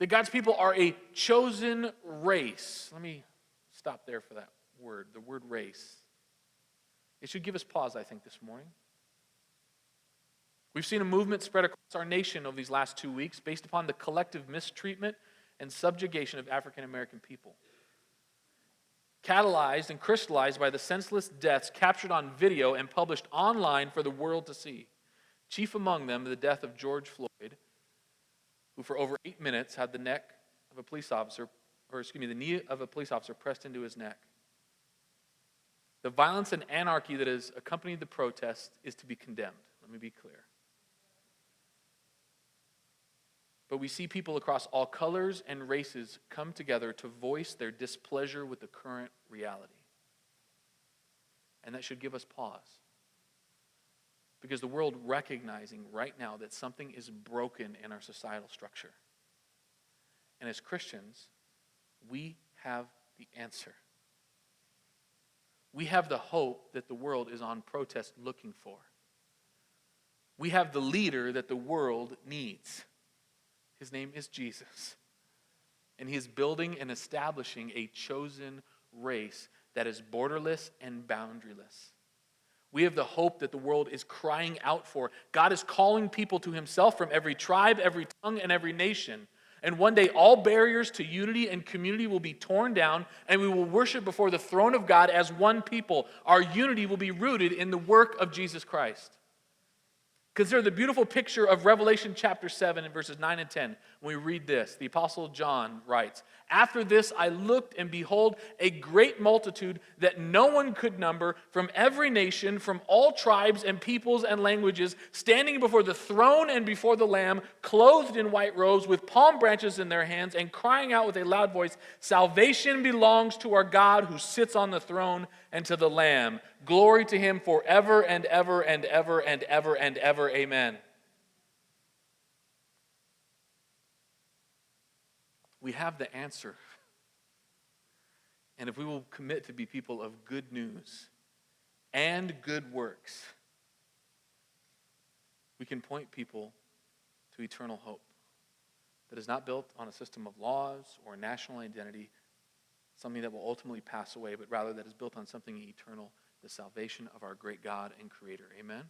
That God's people are a chosen race. Let me stop there for that word, the word race. It should give us pause, I think, this morning. We've seen a movement spread across our nation over these last 2 weeks based upon the collective mistreatment and subjugation of African American people. Catalyzed and crystallized by the senseless deaths captured on video and published online for the world to see. Chief among them, the death of George Floyd, who for over 8 minutes had the knee of a police officer pressed into his neck. The violence and anarchy that has accompanied the protest is to be condemned. Let me be clear. But we see people across all colors and races come together to voice their displeasure with the current reality. And that should give us pause. Because the world recognizing right now that something is broken in our societal structure. And as Christians, we have the answer. We have the hope that the world is on protest looking for. We have the leader that the world needs. His name is Jesus. And he is building and establishing a chosen race that is borderless and boundaryless. We have the hope that the world is crying out for. God is calling people to himself from every tribe, every tongue, and every nation. And one day all barriers to unity and community will be torn down, and we will worship before the throne of God as one people. Our unity will be rooted in the work of Jesus Christ. Consider the beautiful picture of Revelation chapter 7 and verses 9 and 10. When we read this, the Apostle John writes, "After this I looked, and behold, a great multitude that no one could number, from every nation, from all tribes and peoples and languages, standing before the throne and before the Lamb, clothed in white robes, with palm branches in their hands, and crying out with a loud voice, 'Salvation belongs to our God who sits on the throne and to the Lamb. Glory to him forever and ever and ever and ever and ever. Amen.'" We have the answer. And if we will commit to be people of good news and good works, we can point people to eternal hope that is not built on a system of laws or national identity, something that will ultimately pass away, but rather that is built on something eternal, the salvation of our great God and Creator. Amen?